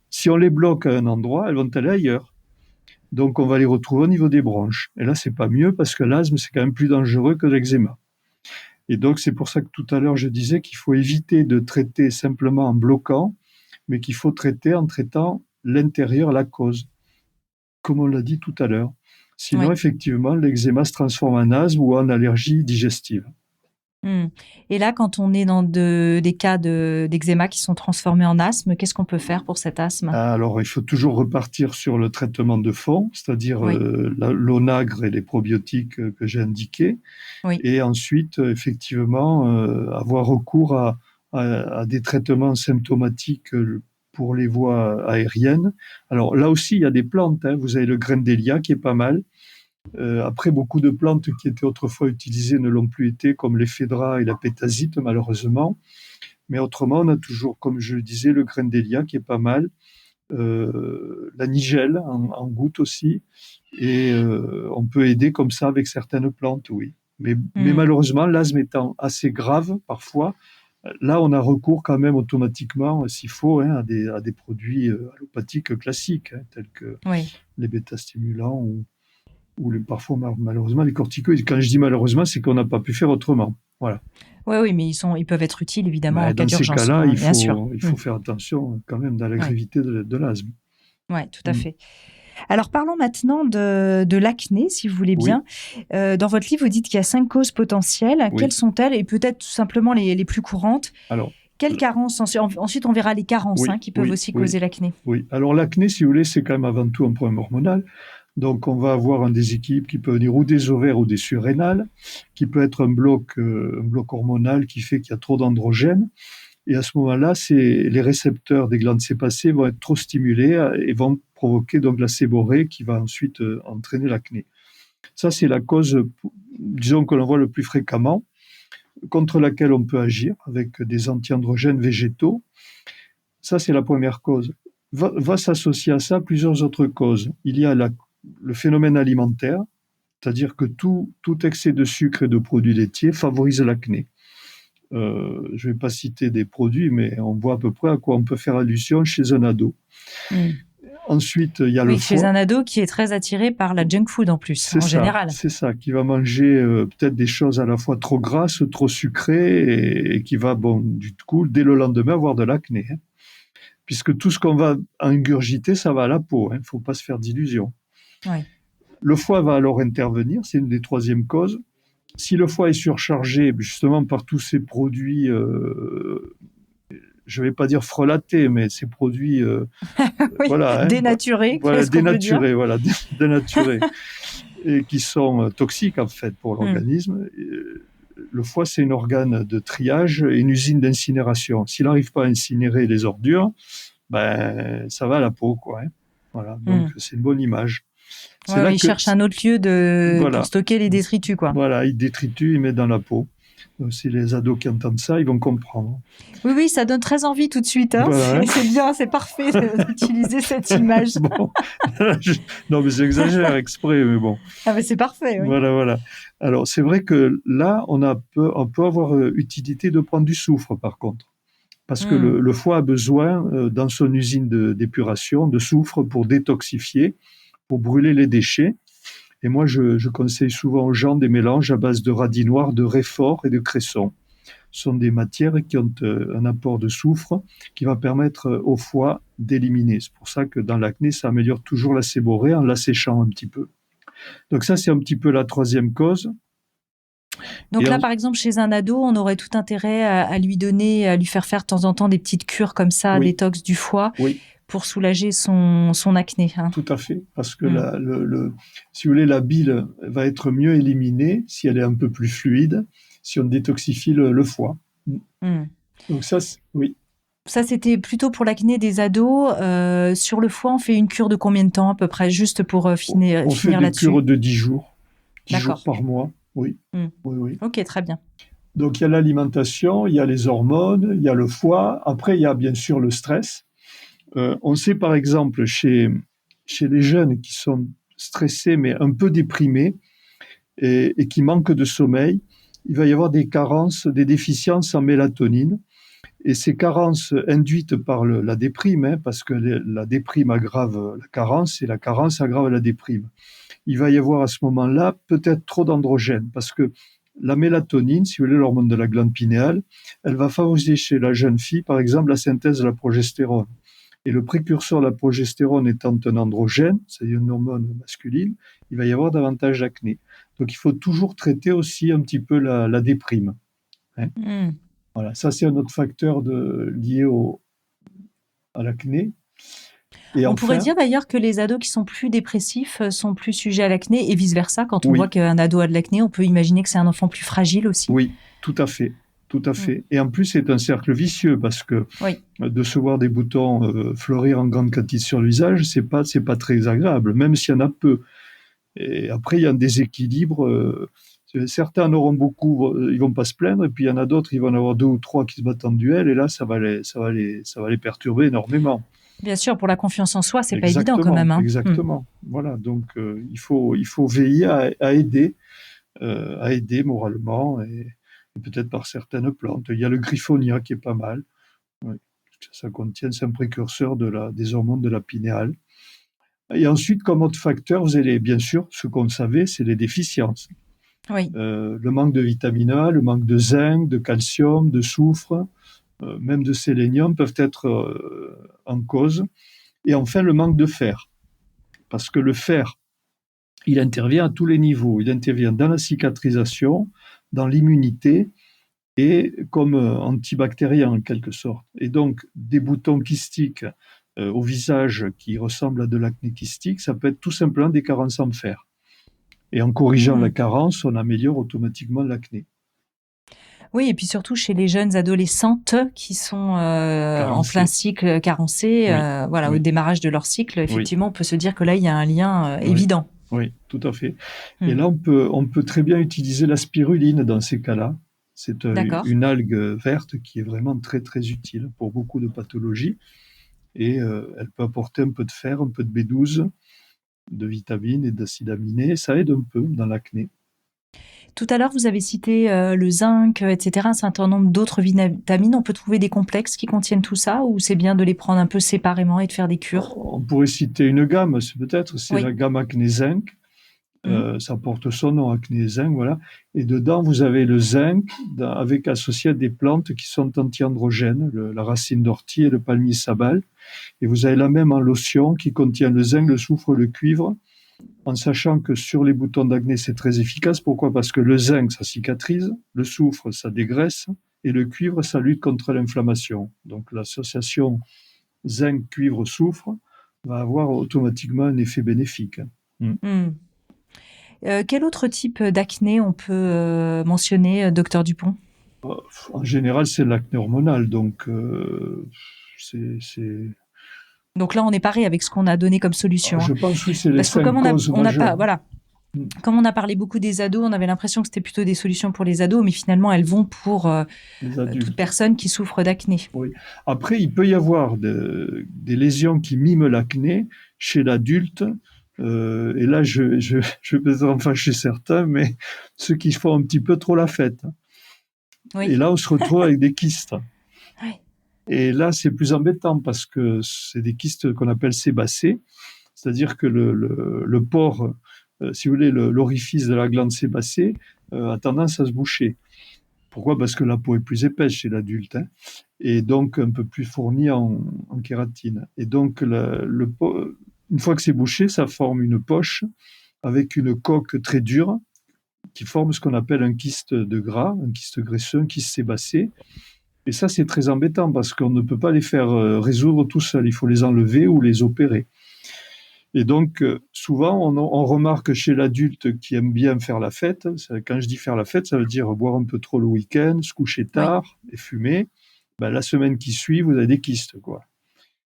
Si on les bloque à un endroit, elles vont aller ailleurs. Donc, on va les retrouver au niveau des bronches. Et là, c'est pas mieux parce que l'asthme, c'est quand même plus dangereux que l'eczéma. Et donc, c'est pour ça que tout à l'heure, je disais qu'il faut éviter de traiter simplement en bloquant, mais qu'il faut traiter en traitant l'intérieur, la cause, comme on l'a dit tout à l'heure. Sinon, effectivement, l'eczéma se transforme en asthme ou en allergie digestive. Et là, quand on est dans des cas d'eczéma qui sont transformés en asthme, qu'est-ce qu'on peut faire pour cet asthme? Alors, il faut toujours repartir sur le traitement de fond, c'est-à-dire l'onagre et les probiotiques que j'ai indiqués. Oui. Et ensuite, effectivement, avoir recours à des traitements symptomatiques pour les voies aériennes. Alors là aussi, il y a des plantes. Vous avez le Grendélia qui est pas mal. Après, beaucoup de plantes qui étaient autrefois utilisées ne l'ont plus été, comme l'éphédra et la pétasite, malheureusement. Mais autrement, on a toujours, comme je le disais, le Grendélia qui est pas mal. La nigelle en goutte aussi. Et on peut aider comme ça avec certaines plantes, oui. Mais malheureusement, l'asthme étant assez grave parfois, là, on a recours quand même automatiquement, s'il faut, à des produits allopathiques classiques, tels que les bêta-stimulants ou parfois, malheureusement, les corticoïdes. Quand je dis malheureusement, c'est qu'on n'a pas pu faire autrement. Voilà. Oui, mais ils peuvent être utiles, évidemment, en cas d'urgence. Dans ces cas-là, il faut faire attention quand même dans la gravité de l'asthme. Oui, tout à fait. Alors, parlons maintenant de l'acné, si vous voulez bien. Dans votre livre, vous dites qu'il y a 5 causes potentielles. Quelles sont-elles? Et peut-être tout simplement les plus courantes. Alors, quelles carences? Ensuite, on verra les carences qui peuvent aussi causer l'acné. Oui, alors l'acné, si vous voulez, c'est quand même avant tout un problème hormonal. Donc, on va avoir un déséquilibre qui peut venir ou des ovaires ou des surrénales, qui peut être un bloc hormonal qui fait qu'il y a trop d'androgènes. Et à ce moment-là, les récepteurs des glandes sébacées vont être trop stimulés et vont provoquer donc la séborrhée qui va ensuite entraîner l'acné. Ça, c'est la cause, disons, que l'on voit le plus fréquemment, contre laquelle on peut agir avec des anti-androgènes végétaux. Ça, c'est la première cause. Va s'associer à ça plusieurs autres causes. Il y a le phénomène alimentaire, c'est-à-dire que tout excès de sucre et de produits laitiers favorise l'acné. Je ne vais pas citer des produits, mais on voit à peu près à quoi on peut faire allusion chez un ado. Ensuite, il y a le foie. Chez un ado qui est très attiré par la junk food en plus, général. C'est ça, qui va manger peut-être des choses à la fois trop grasses, trop sucrées, et qui va, du coup, dès le lendemain, avoir de l'acné. Puisque tout ce qu'on va ingurgiter, ça va à la peau. Il ne faut pas se faire d'illusions. Oui. Le foie va alors intervenir, c'est une des troisièmes causes. Si le foie est surchargé, justement, par tous ces produits... je ne vais pas dire frelatés, mais ces produits dénaturés, dénaturés et qui sont toxiques en fait pour l'organisme. Le foie, c'est un organe de triage et une usine d'incinération. S'il n'arrive pas à incinérer les ordures, ça va à la peau, quoi. Voilà, donc c'est une bonne image. Il cherche un autre lieu pour stocker les détritus, quoi. Voilà, il détritue, il met dans la peau. Si les ados qui entendent ça, ils vont comprendre. Oui, ça donne très envie tout de suite. Voilà. C'est bien, c'est parfait d'utiliser cette image. Non, mais j'exagère exprès, mais bon. Mais c'est parfait, oui. Voilà. Alors, c'est vrai que là, on peut avoir utilité de prendre du soufre, par contre. Parce que le foie a besoin, dans son usine d'épuration, de soufre pour détoxifier, pour brûler les déchets. Et moi, je conseille souvent aux gens des mélanges à base de radis noir, de réfort et de cresson. Ce sont des matières qui ont un apport de soufre qui va permettre au foie d'éliminer. C'est pour ça que dans l'acné, ça améliore toujours la séborrhée en l'asséchant un petit peu. Donc ça, c'est un petit peu la troisième cause. Donc là, par exemple, chez un ado, on aurait tout intérêt à lui faire faire de temps en temps des petites cures comme ça, détox du foie. Oui. Pour soulager son acné. Tout à fait, parce que si vous voulez, la bile va être mieux éliminée si elle est un peu plus fluide, si on détoxifie le foie. Donc ça, oui. Ça, c'était plutôt pour l'acné des ados. Sur le foie, on fait une cure de combien de temps à peu près, juste pour finir là-dessus? On fait des cures de 10 jours. 10 jours par mois, oui. Oui. Ok, très bien. Donc il y a l'alimentation, il y a les hormones, il y a le foie. Après, il y a bien sûr le stress. On sait par exemple chez les jeunes qui sont stressés mais un peu déprimés et qui manquent de sommeil, il va y avoir des carences, des déficiences en mélatonine. Et ces carences induites par la déprime, parce que la déprime aggrave la carence et la carence aggrave la déprime. Il va y avoir à ce moment-là peut-être trop d'androgènes parce que la mélatonine, si vous voulez, l'hormone de la glande pinéale, elle va favoriser chez la jeune fille, par exemple, la synthèse de la progestérone. Et le précurseur de la progestérone étant un androgène, c'est-à-dire une hormone masculine, il va y avoir davantage d'acné. Donc il faut toujours traiter aussi un petit peu la déprime. Voilà, ça c'est un autre facteur lié à l'acné. Et on pourrait dire d'ailleurs que les ados qui sont plus dépressifs sont plus sujets à l'acné et vice-versa. Quand on voit qu'un ado a de l'acné, on peut imaginer que c'est un enfant plus fragile aussi. Oui, tout à fait. Et en plus, c'est un cercle vicieux parce que de se voir des boutons fleurir en grande quantité sur le visage, c'est pas très agréable, même s'il y en a peu. Et après, il y a un déséquilibre. Certains en auront beaucoup, ils vont pas se plaindre, et puis il y en a d'autres, ils vont en avoir 2 ou 3 qui se battent en duel, et là, ça va les perturber énormément. Bien sûr, pour la confiance en soi, c'est pas évident quand même. Exactement. Voilà, donc il faut veiller à aider moralement et peut-être par certaines plantes. Il y a le griffonia qui est pas mal. Ça contient, c'est un précurseur des hormones de la pinéale. Et ensuite, comme autre facteur, vous avez bien sûr, ce qu'on savait, c'est les déficiences. Le manque de vitamine A, le manque de zinc, de calcium, de soufre, même de sélénium peuvent être en cause. Et enfin, le manque de fer. Parce que le fer, il intervient à tous les niveaux. Il intervient dans la cicatrisation, dans l'immunité et comme antibactérien en quelque sorte. Et donc, des boutons kystiques au visage qui ressemblent à de l'acné kystique, ça peut être tout simplement des carences en fer. Et en corrigeant la carence, on améliore automatiquement l'acné. Oui, et puis surtout chez les jeunes adolescentes qui sont en plein cycle carencé, au démarrage de leur cycle, effectivement, on peut se dire que là, il y a un lien évident. Oui, tout à fait. Et là, on peut très bien utiliser la spiruline dans ces cas-là. C'est une algue verte qui est vraiment très, très utile pour beaucoup de pathologies. Et elle peut apporter un peu de fer, un peu de B12. de vitamines et d'acides aminés. Ça aide un peu dans l'acné. Tout à l'heure, vous avez cité le zinc, etc., un certain nombre d'autres vitamines. On peut trouver des complexes qui contiennent tout ça ou c'est bien de les prendre un peu séparément et de faire des cures? On pourrait citer une gamme, c'est Oui. la gamme acné zinc. Mhm. Ça porte son nom, acné zinc, voilà. Et dedans, vous avez le zinc avec associé à des plantes qui sont anti-androgènes, la racine d'ortie et le palmier sabal. Et vous avez la même en lotion qui contient le zinc, le soufre, le cuivre, en sachant que sur les boutons d'acné, c'est très efficace. Pourquoi? Parce que le zinc, ça cicatrise, le soufre, ça dégraisse, et le cuivre, ça lutte contre l'inflammation. Donc l'association zinc, cuivre, soufre va avoir automatiquement un effet bénéfique. Mhm. Quel autre type d'acné on peut mentionner, docteur Dupont? En général, c'est l'acné hormonal, donc c'est. Donc là, on est pareil avec ce qu'on a donné comme solution. Je pense, oui, c'est les Parce que 5 causes on n'a pas, majeures. voilà, comme on a parlé beaucoup des ados, on avait l'impression que c'était plutôt des solutions pour les ados, mais finalement, elles vont pour Les toute adultes. personne qui souffre d'acné. Oui. Après, il peut y avoir des lésions qui miment l'acné chez l'adulte. Et là, je vais en fâcher certains, mais ceux qui font un petit peu trop la fête. Oui. Et là, on se retrouve avec des kystes. Ouais. Et là, c'est plus embêtant parce que c'est des kystes qu'on appelle sébacés, c'est-à-dire que le pore, si vous voulez, l'orifice de la glande sébacée a tendance à se boucher. Pourquoi? Parce que la peau est plus épaisse chez l'adulte, hein, et donc un peu plus fournie en kératine. Et donc, une fois que c'est bouché, ça forme une poche avec une coque très dure qui forme ce qu'on appelle un kyste de gras, un kyste graisseux, un kyste sébacé. Et ça, c'est très embêtant parce qu'on ne peut pas les faire résoudre tout seul. Il faut les enlever ou les opérer. Et donc, souvent, on remarque chez l'adulte qui aime bien faire la fête, quand je dis faire la fête, ça veut dire boire un peu trop le week-end, se coucher tard et fumer. Ben, la semaine qui suit, vous avez des kystes, quoi.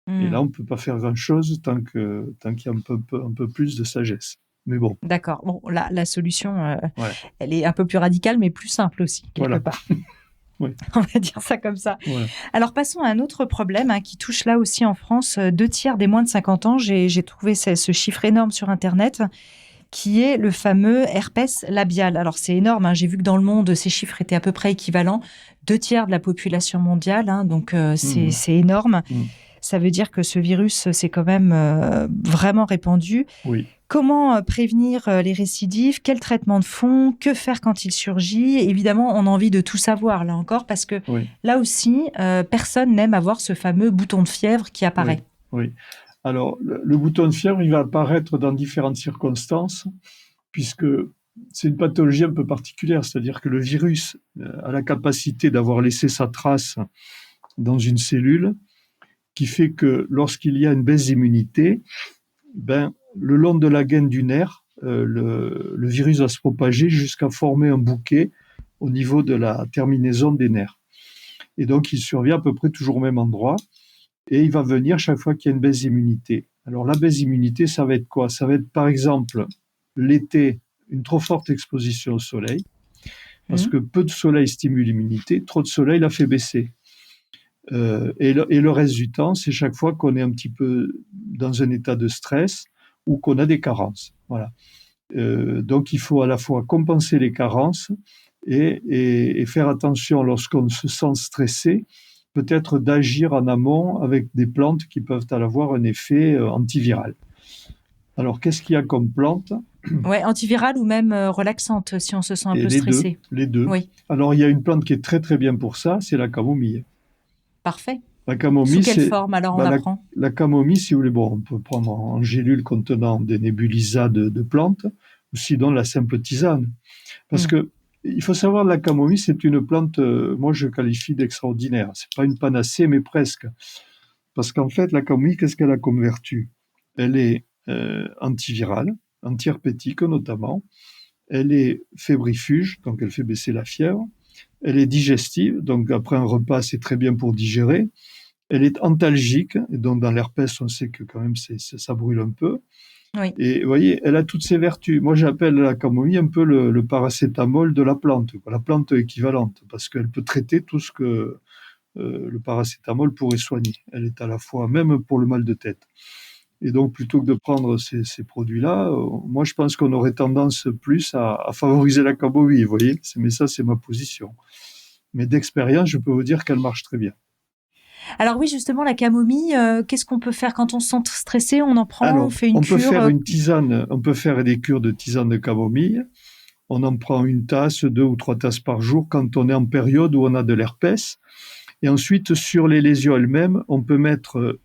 Et là, on ne peut pas faire grand-chose tant qu'il y a un peu plus de sagesse. Mais bon. D'accord. Bon, la solution, Ouais. elle est un peu plus radicale, mais plus simple aussi, quelque Voilà. part. Oui. On va dire ça comme ça. Voilà. Alors, passons à un autre problème qui touche là aussi en France 2/3 des moins de 50 ans. J'ai trouvé ce chiffre énorme sur Internet, qui est le fameux herpès labial. Alors, c'est énorme. J'ai vu que dans le monde, ces chiffres étaient à peu près équivalents. 2/3 de la population mondiale, donc c'est énorme. Ça veut dire que ce virus, c'est quand même vraiment répandu. Oui. Comment prévenir les récidives? Quel traitement de fond? Que faire quand il surgit? Évidemment, on a envie de tout savoir, là encore, parce que là aussi, personne n'aime avoir ce fameux bouton de fièvre qui apparaît. Oui. Alors, le bouton de fièvre, il va apparaître dans différentes circonstances, puisque c'est une pathologie un peu particulière, c'est-à-dire que le virus a la capacité d'avoir laissé sa trace dans une cellule, qui fait que lorsqu'il y a une baisse d'immunité, le long de la gaine du nerf, le virus va se propager jusqu'à former un bouquet au niveau de la terminaison des nerfs. Et donc, il survient à peu près toujours au même endroit. Et il va venir chaque fois qu'il y a une baisse d'immunité. Alors la baisse d'immunité, ça va être quoi? Ça va être par exemple l'été, une trop forte exposition au soleil, parce que peu de soleil stimule l'immunité, trop de soleil la fait baisser. Et le reste du temps, c'est chaque fois qu'on est un petit peu dans un état de stress ou qu'on a des carences. Voilà. Donc il faut à la fois compenser les carences et faire attention lorsqu'on se sent stressé, peut-être d'agir en amont avec des plantes qui peuvent avoir un effet antiviral. Alors, qu'est-ce qu'il y a comme plante? Ouais, antivirale ou même relaxante si on se sent un peu stressé. Les deux. Oui. Alors, il y a une plante qui est très très bien pour ça, c'est la camomille. Parfait. La camomille, sous quelle forme alors on apprend? La camomille, si vous voulez, on peut prendre en gélule contenant des nébulisas de plantes, ou sinon la simple tisane. Parce que il faut savoir, la camomille, c'est une plante, moi je qualifie d'extraordinaire. C'est pas une panacée, mais presque. Parce qu'en fait, la camomille, qu'est-ce qu'elle a comme vertu? Elle est antivirale, antiherpétique notamment. Elle est fébrifuge, donc elle fait baisser la fièvre. Elle est digestive, donc après un repas, c'est très bien pour digérer. Elle est antalgique, et donc dans l'herpès, on sait que quand même ça brûle un peu. Oui. Et vous voyez, elle a toutes ses vertus. Moi, j'appelle la camomille un peu le paracétamol de la plante équivalente, parce qu'elle peut traiter tout ce que le paracétamol pourrait soigner. Elle est à la fois, même pour le mal de tête. Et donc, plutôt que de prendre ces produits-là, moi, je pense qu'on aurait tendance plus à favoriser la camomille, vous voyez. Mais ça, c'est ma position. Mais d'expérience, je peux vous dire qu'elle marche très bien. Alors oui, justement, la camomille, qu'est-ce qu'on peut faire quand on se sent stressé? On en prend, on Alors, fait une on peut cure faire une tisane, on peut faire des cures de tisane de camomille. On en prend une tasse, 2 ou 3 tasses par jour quand on est en période où on a de l'herpès. Et ensuite, sur les lésions elles-mêmes, on peut mettre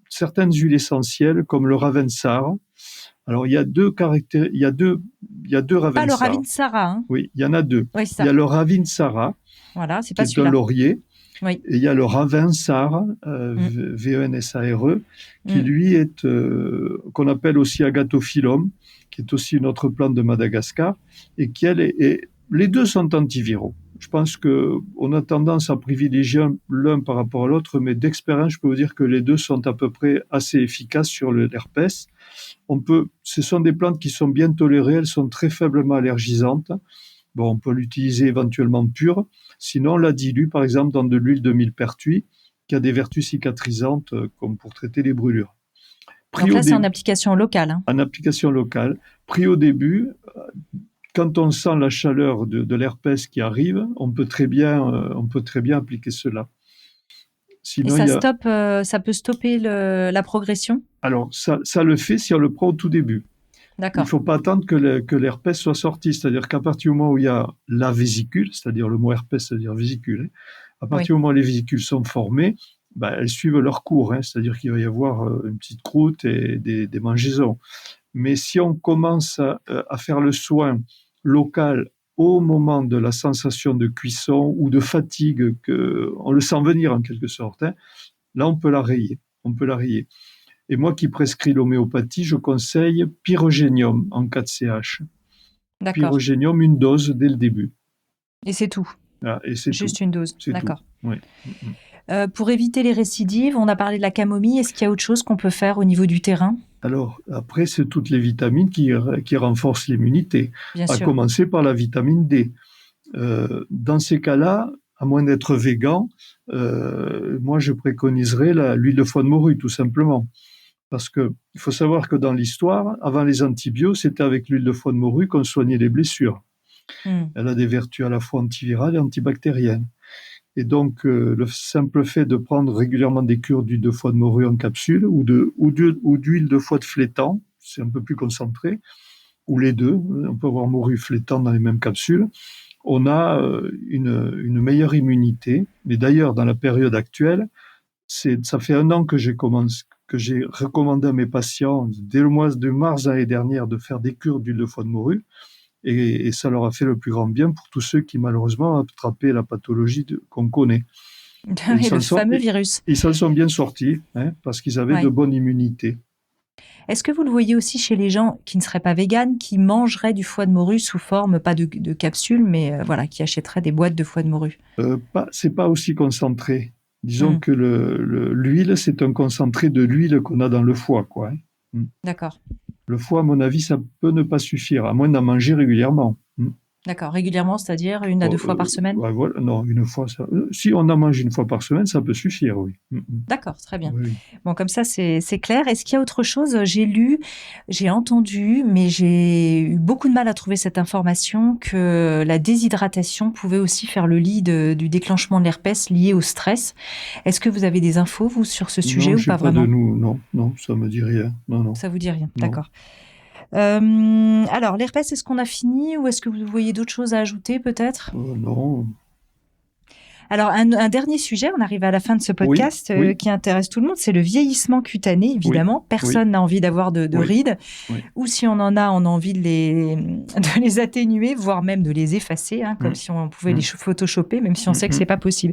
certaines huiles essentielles comme le Ravensara. Alors, il y a deux Pas le Ravensara. Ravinsara, hein. Oui, il y en a 2. Oui, c'est Il y ça. a le Ravinsara, Voilà, c'est qui pas est un celui-là. laurier, Oui. et il y a le Ravensara, Vensare, qui lui est, qu'on appelle aussi Agatophyllum, qui est aussi une autre plante de Madagascar, et les deux sont antiviraux. Je pense qu'on a tendance à privilégier l'un par rapport à l'autre, mais d'expérience, je peux vous dire que les deux sont à peu près assez efficaces sur l'herpès. Ce sont des plantes qui sont bien tolérées, elles sont très faiblement allergisantes. Bon, on peut l'utiliser éventuellement pure. Sinon, on la dilue, par exemple, dans de l'huile de millepertuis, qui a des vertus cicatrisantes, comme pour traiter les brûlures. Donc là, c'est en application locale, hein. En application locale. Pris au début, quand on sent la chaleur de l'herpès qui arrive, on peut très bien appliquer cela. Sinon, et ça peut stopper la progression? Alors, ça le fait si on le prend au tout début. D'accord. Il ne faut pas attendre que l'herpès soit sorti. C'est-à-dire qu'à partir du moment où il y a la vésicule, c'est-à-dire le mot herpès, c'est-à-dire vésicule, à partir du moment où les vésicules sont formées, elles suivent leur cours. C'est-à-dire qu'il va y avoir une petite croûte et des mangeaisons. Mais si on commence à faire le soin local au moment de la sensation de cuisson ou de fatigue, on le sent venir en quelque sorte, là on peut la rayer. Et moi qui prescris l'homéopathie, je conseille pyrogénium en cas de CH. D'accord. Pyrogénium, une dose dès le début. Et c'est tout. Ah, et c'est juste tout. Une dose. C'est d'accord. Tout. Oui. Pour éviter les récidives, on a parlé de la camomille. Est-ce qu'il y a autre chose qu'on peut faire au niveau du terrain? Alors, après, c'est toutes les vitamines qui renforcent l'immunité. Bien à sûr. commencer par la vitamine D. Dans ces cas-là, à moins d'être végan, moi, je préconiserais l'huile de foie de morue, tout simplement. Parce qu'il faut savoir que dans l'histoire, avant les antibiotiques, c'était avec l'huile de foie de morue qu'on soignait les blessures. Elle a des vertus à la fois antivirales et antibactériennes. Et donc, le simple fait de prendre régulièrement des cures d'huile de foie de morue en capsule ou d'huile de foie de flétan, c'est un peu plus concentré, ou les deux, on peut avoir morue flétan dans les mêmes capsules, on a une meilleure immunité. Mais d'ailleurs, dans la période actuelle, ça fait 1 an que j'ai recommandé à mes patients, dès le mois de mars l'année dernière, de faire des cures d'huile de foie de morue. Et ça leur a fait le plus grand bien pour tous ceux qui, malheureusement, ont attrapé la pathologie qu'on connaît. Et le fameux virus. Ils s'en sont bien sortis, parce qu'ils avaient de bonnes immunités. Est-ce que vous le voyez aussi chez les gens qui ne seraient pas véganes, qui mangeraient du foie de morue sous forme, pas de capsules, mais qui achèteraient des boîtes de foie de morue? C'est pas aussi concentré. Disons que l'huile, c'est un concentré de l'huile qu'on a dans le foie, quoi. D'accord. Le foie, à mon avis, ça peut ne pas suffire, à moins d'en manger régulièrement. D'accord. Régulièrement, c'est-à-dire 1 à 2 fois par semaine? Voilà. Non, 1 fois. Si on en mange 1 fois par semaine, ça peut suffire, oui. D'accord, très bien. Oui. Bon, comme ça, c'est clair. Est-ce qu'il y a autre chose? J'ai lu, j'ai entendu, mais j'ai eu beaucoup de mal à trouver cette information, que la déshydratation pouvait aussi faire le lit du déclenchement de l'herpès lié au stress. Est-ce que vous avez des infos, vous, sur ce sujet, ou pas vraiment? Non, ça me dit rien. Non. Ça vous dit rien, non. D'accord. Alors, l'herpès, est-ce qu'on a fini, ou est-ce que vous voyez d'autres choses à ajouter, peut-être? Non. Alors, un dernier sujet, on arrive à la fin de ce podcast, oui. qui intéresse tout le monde, c'est le vieillissement cutané, évidemment. Personne n'a envie d'avoir de rides, ou si on en a, on a envie de les atténuer, voire même de les effacer, comme si on pouvait les photoshopper, même si on sait que c'est pas possible.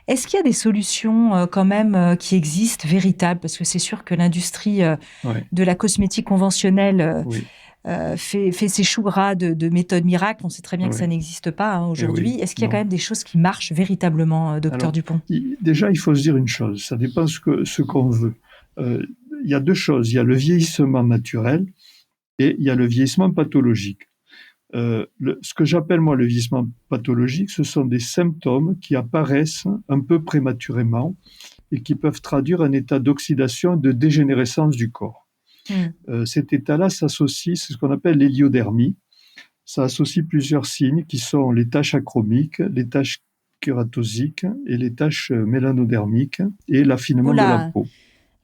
Est-ce qu'il y a des solutions quand même qui existent, véritables? Parce que c'est sûr que l'industrie de la cosmétique conventionnelle fait ses choux gras de méthodes miracles. On sait très bien que ça n'existe pas aujourd'hui. Est-ce qu'il y a quand même des choses qui marchent véritablement, docteur Dupont? Déjà, il faut se dire une chose, ça dépend ce qu'on veut. Il y a 2 choses, il y a le vieillissement naturel et il y a le vieillissement pathologique. Ce que j'appelle moi le vieillissement pathologique, ce sont des symptômes qui apparaissent un peu prématurément et qui peuvent traduire un état d'oxydation et de dégénérescence du corps. Cet état-là s'associe, c'est ce qu'on appelle l'héliodermie. Ça associe plusieurs signes qui sont les taches achromiques, les taches kératosiques et les taches mélanodermiques et l'affinement de la peau.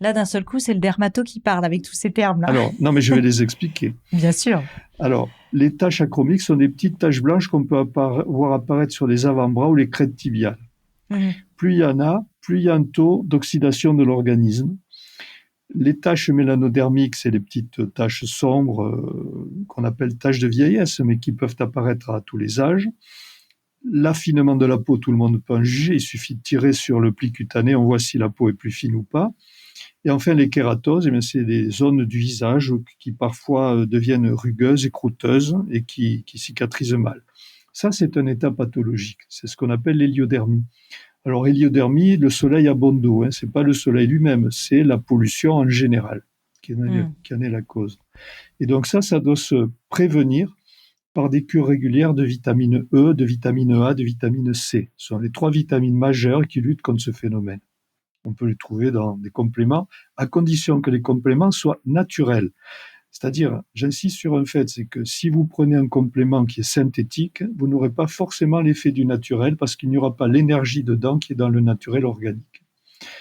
Là, d'un seul coup, c'est le dermato qui parle avec tous ces termes-là. Alors, non, mais je vais les expliquer. Bien sûr. Alors, les taches achromiques sont des petites taches blanches qu'on peut voir apparaître sur les avant-bras ou les crêtes tibiales. Plus il y en a, plus il y a un taux d'oxydation de l'organisme. Les taches mélanodermiques, c'est les petites taches sombres qu'on appelle taches de vieillesse, mais qui peuvent apparaître à tous les âges. L'affinement de la peau, tout le monde peut en juger. Il suffit de tirer sur le pli cutané, on voit si la peau est plus fine ou pas. Et enfin, les kératoses, c'est des zones du visage qui parfois deviennent rugueuses et croûteuses et qui cicatrisent mal. Ça, c'est un état pathologique. C'est ce qu'on appelle l'héliodermie. Alors, héliodermie, le soleil a bon dos. C'est pas le soleil lui-même, c'est la pollution en général qui en est la cause. Et donc ça doit se prévenir par des cures régulières de vitamine E, de vitamine A, de vitamine C. Ce sont les 3 vitamines majeures qui luttent contre ce phénomène. On peut les trouver dans des compléments, à condition que les compléments soient naturels. C'est-à-dire, j'insiste sur un fait, c'est que si vous prenez un complément qui est synthétique, vous n'aurez pas forcément l'effet du naturel parce qu'il n'y aura pas l'énergie dedans qui est dans le naturel organique.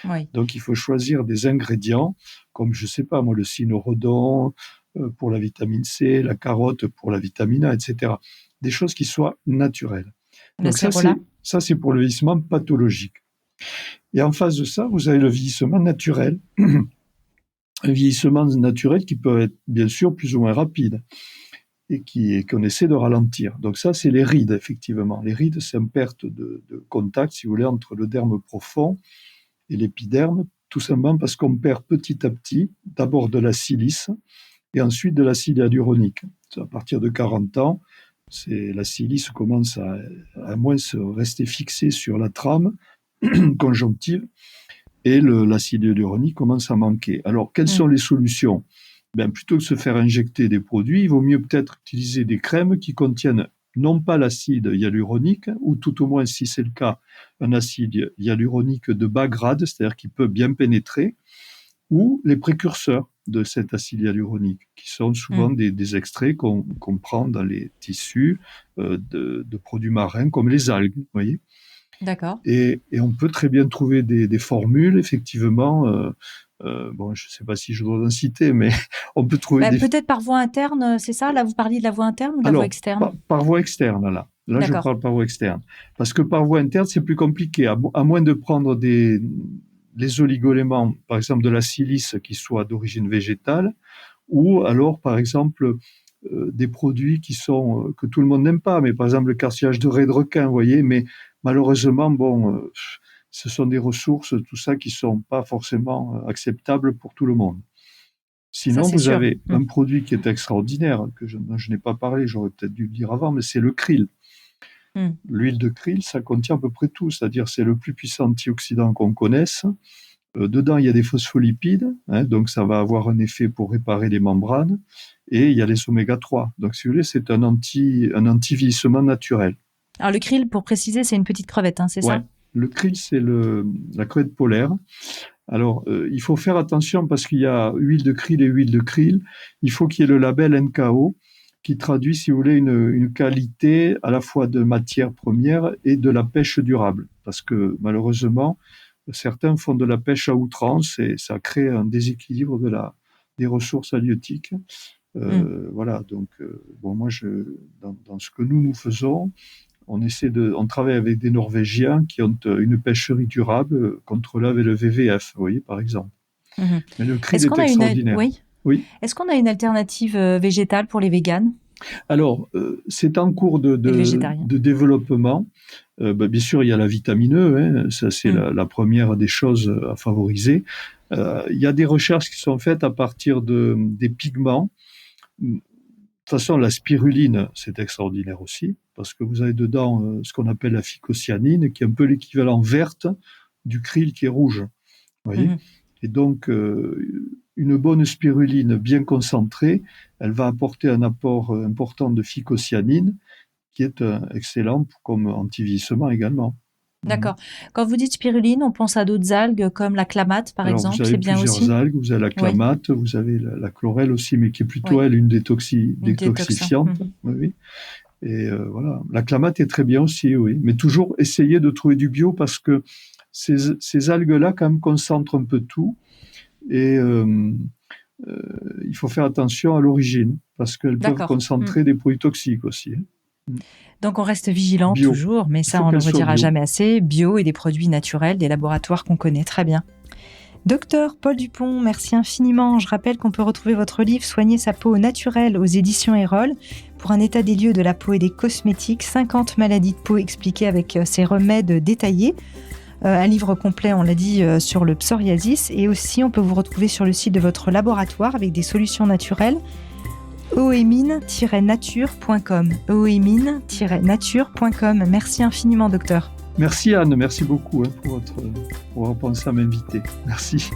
Oui. Donc, il faut choisir des ingrédients comme, je sais pas moi, le cynorhodon pour la vitamine C, la carotte pour la vitamine A, etc. Des choses qui soient naturelles. Donc, ça, c'est pour le vieillissement pathologique. Et en face de ça, vous avez le vieillissement naturel. Un vieillissement naturel qui peut être, bien sûr, plus ou moins rapide et qu'on essaie de ralentir. Donc ça, c'est les rides, effectivement. Les rides, c'est une perte de contact, si vous voulez, entre le derme profond et l'épiderme, tout simplement parce qu'on perd petit à petit, d'abord de la silice et ensuite de l'acide hyaluronique. À partir de 40 ans, la silice commence à moins se rester fixée sur la trame conjonctive et l'acide hyaluronique commence à manquer. Alors, quelles sont les solutions ? Plutôt que de se faire injecter des produits, il vaut mieux peut-être utiliser des crèmes qui contiennent non pas l'acide hyaluronique, ou tout au moins, si c'est le cas, un acide hyaluronique de bas grade, c'est-à-dire qui peut bien pénétrer, ou les précurseurs de cet acide hyaluronique, qui sont souvent des extraits qu'on prend dans les tissus de produits marins, comme les algues, vous voyez. D'accord. Et on peut très bien trouver des formules, effectivement. Je ne sais pas si je dois en citer, mais on peut trouver peut-être par voie interne, c'est ça ? Là, vous parliez de la voie interne ou de la voie externe ? Par voie externe, là. Là, je parle par voie externe. Parce que par voie interne, c'est plus compliqué. À moins de prendre les oligoéléments, par exemple de la silice qui soit d'origine végétale, ou alors, par exemple, des produits que tout le monde n'aime pas, mais par exemple le cartilage de raie de requin, vous voyez, mais malheureusement, ce sont des ressources, tout ça, qui ne sont pas forcément acceptables pour tout le monde. Sinon, vous avez un produit qui est extraordinaire, dont je n'ai pas parlé, j'aurais peut-être dû le dire avant, mais c'est le krill. L'huile de krill, ça contient à peu près tout, c'est-à-dire c'est le plus puissant antioxydant qu'on connaisse. Dedans, il y a des phospholipides, donc ça va avoir un effet pour réparer les membranes, et il y a les oméga 3. Donc, si vous voulez, c'est un anti-vieillissement naturel. Alors, le krill, pour préciser, c'est une petite crevette, c'est ça ? Le krill, c'est la crevette polaire. Alors, il faut faire attention parce qu'il y a huile de krill et huile de krill. Il faut qu'il y ait le label NKO qui traduit, si vous voulez, une qualité à la fois de matière première et de la pêche durable. Parce que, malheureusement, certains font de la pêche à outrance et ça crée un déséquilibre des ressources halieutiques. Voilà, donc, moi, dans ce que nous faisons, on travaille avec des Norvégiens qui ont une pêcherie durable contre l'AVE et le VVF, vous voyez, par exemple. Mais le krill est extraordinaire. Oui. Est-ce qu'on a une alternative végétale pour les véganes ? Alors, c'est en cours de développement. Bien sûr, il y a la vitamine E, ça c'est la première des choses à favoriser. Il y a des recherches qui sont faites à partir des pigments. De toute façon, la spiruline, c'est extraordinaire aussi, parce que vous avez dedans ce qu'on appelle la phycocyanine, qui est un peu l'équivalent verte du krill qui est rouge. Vous voyez ? Et donc, une bonne spiruline bien concentrée, elle va apporter un apport important de phycocyanine, qui est excellent comme anti-vieillissement également. D'accord. Quand vous dites spiruline, on pense à d'autres algues comme la clamate, par exemple, c'est bien aussi. Vous avez plusieurs algues, vous avez la clamate, vous avez la chlorelle aussi, mais qui est plutôt, elle, une détoxifiante. Oui. Et voilà, la clamate est très bien aussi, oui. Mais toujours essayer de trouver du bio parce que ces algues-là, quand même, concentrent un peu tout. Et il faut faire attention à l'origine parce qu'elles peuvent concentrer des produits toxiques aussi. Donc on reste vigilant toujours, mais ça on ne le redira jamais assez. Bio et des produits naturels, des laboratoires qu'on connaît très bien. Docteur Paul Dupont, merci infiniment. Je rappelle qu'on peut retrouver votre livre « Soigner sa peau naturelle » aux éditions Erol pour un état des lieux de la peau et des cosmétiques, 50 maladies de peau expliquées avec ses remèdes détaillés. Un livre complet, on l'a dit, sur le psoriasis. Et aussi, on peut vous retrouver sur le site de votre laboratoire avec des solutions naturelles. oemine-nature.com. oemine-nature.com. Merci infiniment, docteur. Merci Anne, merci beaucoup pour avoir pensé à m'inviter. Merci.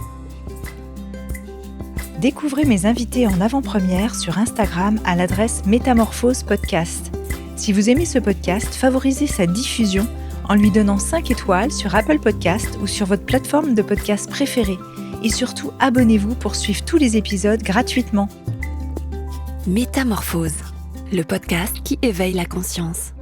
Découvrez mes invités en avant-première sur Instagram à l'adresse Métamorphose Podcast. Si vous aimez ce podcast, favorisez sa diffusion en lui donnant 5 étoiles sur Apple Podcast ou sur votre plateforme de podcast préférée. Et surtout, abonnez-vous pour suivre tous les épisodes gratuitement. Métamorphose, le podcast qui éveille la conscience.